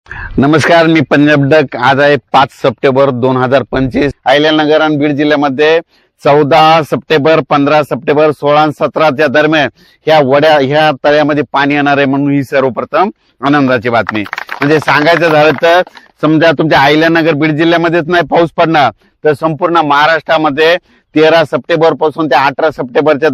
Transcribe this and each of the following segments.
नमस्कार, मी पंजाब डक। आज आहे 5 सप्टेंबर 2025। अहिल्यानगर आणि बीड जिल्ह्यामध्ये 14 सप्टेंबर, 15 सप्टेंबर, 16 आणि 17च्या दरम्यान ह्या तळ्यामध्ये पाणी येणार आहे, म्हणून ही सर्वप्रथम आनंदाची बातमी। म्हणजे सांगायचं झालं तर समजा तुमच्या अहिल्यानगर बीड जिल्ह्यामध्येच नाही पाऊस पडणार, तर संपूर्ण महाराष्ट्रामध्ये 13 सप्टेंबर पासून ते 18 सप्टेंबरच्या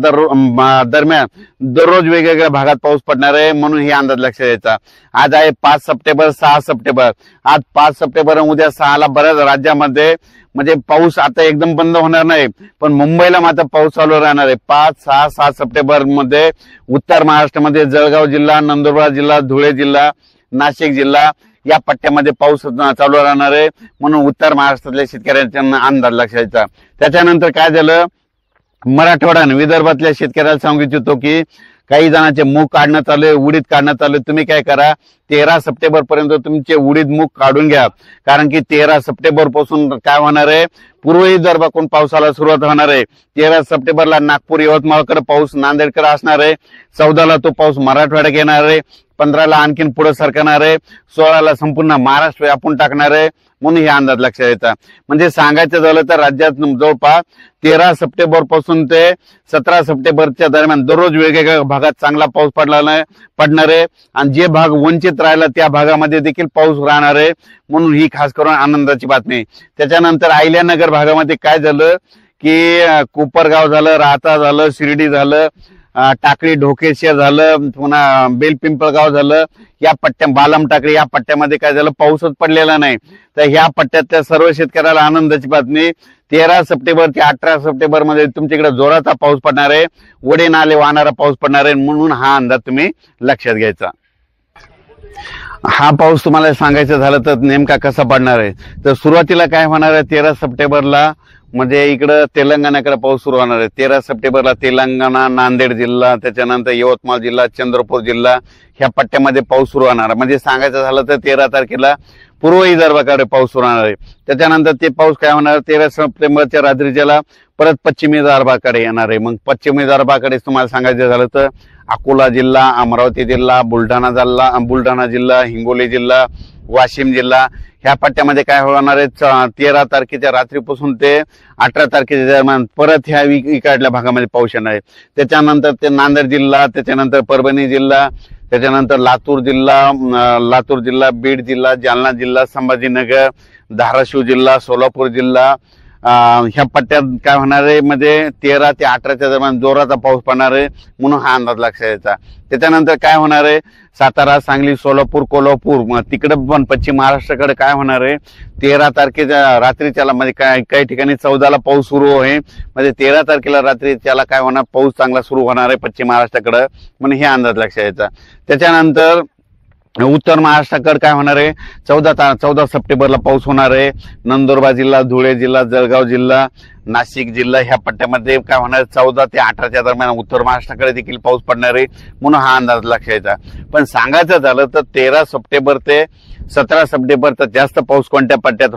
दरम्यान दररोज वेगवेगळ्या भागात पाऊस पडणार आहे, म्हणून ही अंदाज लक्षात द्यायचा। आज आहे 5 सप्टेंबर, 6 सप्टेंबर। आज 5 सप्टेंबर उद्या 6ला बऱ्याच राज्यामध्ये म्हणजे पाऊस आता एकदम बंद होणार नाही, पण मुंबईला मात्र पाऊस चालू राहणार आहे। 5, 6, 7 सप्टेंबर मध्ये उत्तर महाराष्ट्रामध्ये जळगाव जिल्हा, नंदुरबार जिल्हा, धुळे जिल्हा, नाशिक जिल्हा या पट्ट्यामध्ये पाऊस चालू राहणार आहे, म्हणून उत्तर महाराष्ट्रातल्या शेतकऱ्यांचा अंदाज लक्षात द्यायचा। त्याच्यानंतर काय झालं, मराठवाडा आणि विदर्भातल्या शेतकऱ्याला सांगू इच्छितो की काही जणांचे मूग काढणं चालू आहे, उडीद काढणं चालू आहे। तुम्ही काय करा, 13 सप्टेंबर पर्यंत तुमचे उडीद मूग काढून घ्या, कारण की 13 सप्टेंबर पासून काय होणार आहे, पूर्व विदर्भाकडून पावसाला सुरुवात होणार आहे। 13 सप्टेंबरला नागपूर, यवतमाळकडे पाऊस, नांदेडकडे असणार आहे। 14ला तो पाऊस मराठवाड्यात येणार आहे। 15ला आणखीन पुढे सरकणार आहे। 16ला संपूर्ण महाराष्ट्र व्यापून टाकणार आहे, म्हणून हे अंदाज लक्षात येतात। म्हणजे सांगायचं झालं तर राज्यात जवळपास 13 सप्टेंबर पासून ते 17 सप्टेंबरच्या दरम्यान दररोज वेगवेगळ्या भागात चांगला पाऊस पडणार आहे, आणि जे भाग वंचित राहिला त्या भागामध्ये देखील पाऊस राहणार आहे, म्हणून ही खास करून आनंदाची बातमी। त्याच्यानंतर अहिल्यानगर भागामध्ये काय झालं की कोपरगाव झालं, राहता झालं, शिर्डी झालं, टाकळी ढोकेश्वर झालं, पुन्हा बेलपिंपळगाव झालं, या पट्ट्या बालम टाकळी या पट्ट्यामध्ये काय झालं, पाऊसच पडलेला नाही। तर ह्या पट्ट्यातल्या सर्व शेतकऱ्याला आनंदाची बातमी, 13 सप्टेंबर ते 18 सप्टेंबर मध्ये तुमच्याकडे जोराचा पाऊस पडणार आहे, वडे नाले वाहणारा पाऊस पडणार आहे, म्हणून हा अंदाज तुम्ही लक्षात घ्यायचा। हा पाऊस तुम्हाला सांगायचं झालं तर नेमका कसा पडणार आहे, तर सुरुवातीला काय होणार आहे, 13 सप्टेंबरला म्हणजे इकडं तेलंगणाकडे पाऊस सुरू होणार आहे। 13 सप्टेंबरला तेलंगणा, नांदेड जिल्हा, त्याच्यानंतर यवतमाळ जिल्हा, चंद्रपूर जिल्हा ह्या पट्ट्यामध्ये पाऊस सुरू होणार। म्हणजे सांगायचं झालं तर 13 तारखेला पूर्व विदर्भाकडे पाऊस सुरू होणार आहे। त्याच्यानंतर ते पाऊस काय होणार, 13 सप्टेंबरच्या रात्रीच्याला परत पश्चिमी विदर्भाकडे येणार आहे। मग पश्चिमी विदर्भाकडे तुम्हाला सांगायचं झालं तर अकोला जिल्हा, अमरावती जिल्हा, बुलढाणा जिल्हा, हिंगोली जिल्हा, वाशिम जिल्हा ह्या पट्ट्यामध्ये काय होणार आहे, 13 तारखेच्या रात्रीपासून ते 18 तारखेच्या दरम्यान परत ह्या इकडल्या भागामध्ये पाऊस येणार आहे। त्याच्यानंतर ते नांदेड जिल्हा, त्याच्यानंतर परभणी जिल्हा, त्याच्यानंतर लातूर जिल्हा, बीड जिल्हा, जालना जिल्हा, संभाजीनगर, धाराशिव जिल्हा, सोलापूर जिल्हा ह्या पट्ट्यात काय होणार आहे, म्हणजे 13 ते 18च्या दरम्यान जोराचा पाऊस पडणार आहे, म्हणून हा अंदाज लक्षात यायचा। त्याच्यानंतर काय होणार आहे, सातारा, सांगली, सोलापूर, कोल्हापूर तिकडे पण पश्चिम महाराष्ट्राकडे काय होणार आहे, 13 तारखेच्या रात्रीच्याला म्हणजे काही ठिकाणी 14ला पाऊस सुरू आहे, म्हणजे 13 तारखेला रात्रीच्याला काय होणार, पाऊस चांगला सुरू होणार आहे पश्चिम महाराष्ट्राकडे, म्हणून हे अंदाज लक्षात यायचा। त्याच्यानंतर उत्तर महाराष्ट्राकडे काय होणार आहे, 14 सप्टेंबरला पाऊस होणार आहे। नंदुरबार जिल्हा, धुळे जिल्हा, जळगाव जिल्हा, नाशिक जिल्हा ह्या पट्ट्यामध्ये काय होणार, 14 ते 18च्या दरम्यान उत्तर महाराष्ट्राकडे देखील पाऊस पडणार आहे, म्हणून हा अंदाज लक्षात यायचा। पण सांगायचं झालं तर 13 सप्टेंबर ते 17 सप्टेंबरचा जास्त पाऊस कोणत्या पट्ट्यात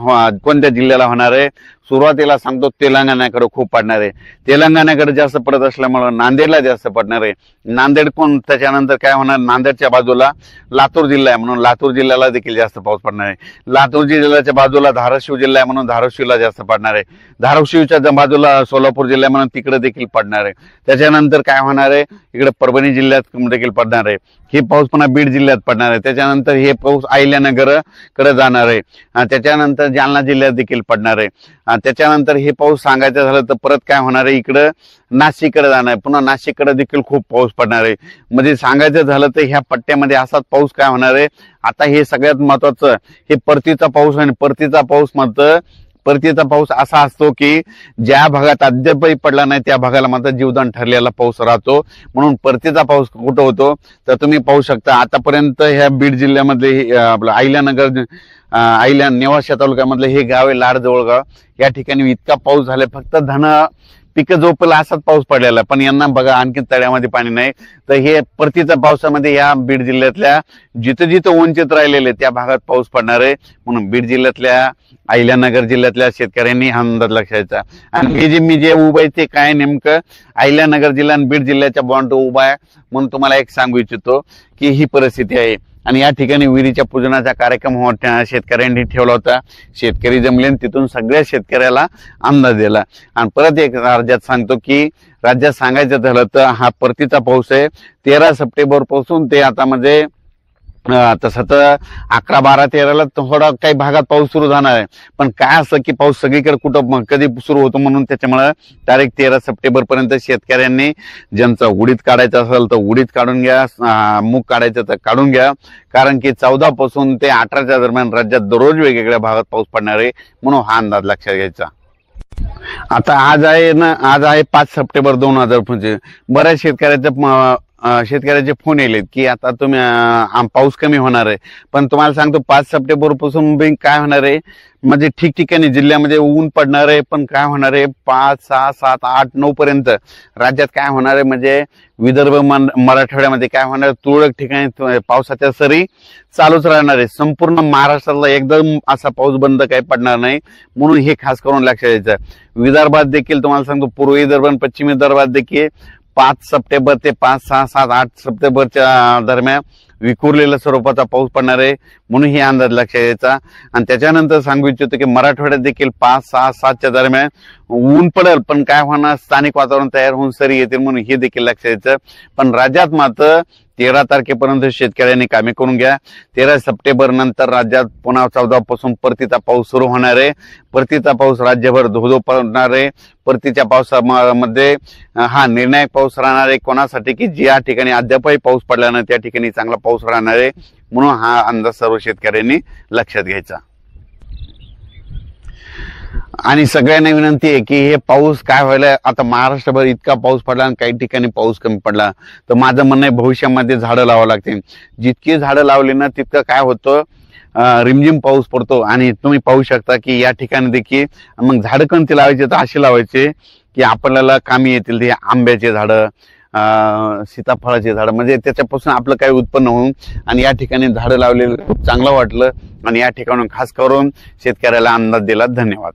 कोणत्या जिल्ह्याला होणार आहे, सुरुवातीला सांगतो तेलंगणाकडे खूप पडणार आहे। तेलंगणाकडे जास्त पडत असल्यामुळे नांदेडला जास्त पडणार आहे। नांदेड कोण त्याच्यानंतर काय होणार, नांदेडच्या बाजूला लातूर जिल्हा आहे, म्हणून लातूर जिल्ह्याला देखील जास्त पाऊस पडणार आहे। लातूर जिल्ह्याच्या बाजूला धाराशिव जिल्हा आहे, म्हणून धाराशिवला जास्त पडणार आहे। धाराशिवच्या बाजूला सोलापूर जिल्हा म्हणून तिकडे देखील पडणार आहे। त्याच्यानंतर काय होणार आहे, इकडे परभणी जिल्ह्यात देखील पडणार आहे। हे पाऊस पुन्हा बीड जिल्ह्यात पडणार आहे। त्याच्यानंतर हे पाऊस अहिल्यानगर कडे जाणार आहे। त्याच्यानंतर जालना जिल्ह्यात देखील पडणार आहे। त्याच्यानंतर हे पाऊस सांगायचं झालं तर परत काय होणार आहे, इकडं नाशिककडे जाणार आहे, पुन्हा नाशिककडे देखील खूप पाऊस पडणार आहे। म्हणजे सांगायचं झालं तर ह्या पट्ट्यामध्ये असाच पाऊस काय होणार आहे। आता हे सगळ्यात महत्वाचं, हे परतीचा पाऊस आहे। परतीचा पाऊस असा असतो की ज्या भागात अद्यापही पडला नाही त्या भागाला मात्र जीवदान ठरलेला पाऊस राहतो, म्हणून परतीचा पाऊस कुठं होतो तर तुम्ही पाहू शकता। आतापर्यंत ह्या बीड जिल्ह्यामधले आपलं अहिल्या नेवासा तालुक्यामधले हे गाव आहे लाडजवळगाव, या ठिकाणी इतका पाऊस झाला, फक्त पिकं झोपला असाच पाऊस पडलेला, पण यांना बघा आणखी तळ्यामध्ये पाणी नाही। तर हे परतीच्या पावसामध्ये या बीड जिल्ह्यातल्या जिथं वंचित राहिलेले त्या भागात पाऊस पडणार आहे, म्हणून बीड जिल्ह्यातल्या, अहिल्यानगर जिल्ह्यातल्या शेतकऱ्यांनी हा अंदाज लक्षायचा। आणि हे जे मी जे उभं आहे ते काय, नेमकं अहिल्यानगर जिल्हा आणि बीड जिल्ह्याच्या बॉन्ड उभा आहे, म्हणून तुम्हाला एक सांगू इच्छितो की ही परिस्थिती आहे। आणि या ठिकाणी विहिरीच्या पूजनाचा कार्यक्रम शेतकऱ्यांनी ठेवला होता। शेतकरी जमले, तिथून सगळ्या शेतकऱ्याला अंदाज दिला। आणि परत एक राज्यात सांगतो की राज्यात सांगायचं झालं तर हा परतीचा पाऊस आहे 13 सप्टेंबर पासून ते आता म्हणजे तसं तर 11, 12, 13ला थोडा काही भागात पाऊस सुरू झाणार आहे, पण काय असं की पाऊस सगळीकडे कुठं कधी सुरू होतो, म्हणून त्याच्यामुळे तारीख 13 सप्टेंबर पर्यंत शेतकऱ्यांनी ज्यांचं उडीद काढायचं असेल तर उडीद काढून घ्या, मूग काढायचं तर काढून घ्या, कारण की 14 पासून ते 18च्या दरम्यान राज्यात दररोज वेगवेगळ्या भागात पाऊस पडणार आहे, म्हणून हा अंदाज लक्षात घ्यायचा। आता आज आहे 5 सप्टेंबर 2025। बऱ्याच शेतकऱ्याचे फोन येलेत की आता तुम्ही पाऊस कमी होणार आहे, पण तुम्हाला सांगतो 5 सप्टेंबर पासून काय होणार आहे, म्हणजे ठिकठिकाणी जिल्ह्यामध्ये ऊन पडणार आहे, पण काय होणार आहे 5, 6, 7, 8, 9 पर्यंत राज्यात काय होणार आहे, म्हणजे विदर्भ मराठवाड्यामध्ये काय होणार आहे, तुरळक ठिकाणी पावसाच्या सरी चालूच राहणार आहे। संपूर्ण महाराष्ट्राला एकदम असा पाऊस बंद काही पडणार नाही, म्हणून हे खास करून लक्षात द्यायचं। विदर्भात देखील तुम्हाला सांगतो पूर्व विदर्भ आणि पश्चिम विदर्भात देखील 5 सप्टेंबर ते 5, 6, 7, 8 सप्टेंबरच्या दरम्यान विखुरलेल्या स्वरूपाचा पाऊस पडणार आहे, म्हणून ही अंदाज लक्षात घ्यायचा। आणि त्याच्यानंतर सांगू इच्छितो की मराठवाड्यात देखील 5, 6, 7च्या दरम्यान ऊन पडेल, पण काय होणार स्थानिक वातावरण तयार होऊन सरी येतील, म्हणून हे देखील लक्षात घ्यायचं। पण राज्यात मात्र 13 तारखेपर्यंत शेतकऱ्यांनी कामे करून घ्या। 13 सप्टेंबर नंतर राज्यात पुन्हा 14 पासून परतीचा पाऊस सुरू होणार आहे। परतीचा पाऊस राज्यभर धोधो पडणार आहे। परतीच्या पावसामध्ये हा निर्णायक पाऊस राहणार आहे कोणासाठी की ज्या ठिकाणी अद्यापही पाऊस पडला नाही त्या ठिकाणी चांगला पाऊस राहणार आहे, म्हणून हा अंदाज सर्व शेतकऱ्यांनी लक्षात घ्यायचा। आणि सगळ्यांना विनंती आहे की हे पाऊस काय व्हायला, आता महाराष्ट्रभर इतका पाऊस पडला आणि काही ठिकाणी पाऊस कमी पडला, तर माझं म्हणणं आहे भविष्यामध्ये झाडं लावावं लागतील। जितकी झाडं लावली ना तितकं काय होतं, रिमझिम पाऊस पडतो। आणि तुम्ही पाहू शकता की या ठिकाणी देखील मग झाडं कोणती लावायचे तर असे लावायचे की आपल्याला कामी येतील, ते आंब्याचे झाडं, सीताफळाचे झाडं, म्हणजे त्याच्यापासून आपलं काही उत्पन्न होऊन। आणि या ठिकाणी झाडं लावलेलं खूप चांगलं वाटलं आणि या ठिकाणून खास करून शेतकऱ्याला अंदाज दिला। धन्यवाद।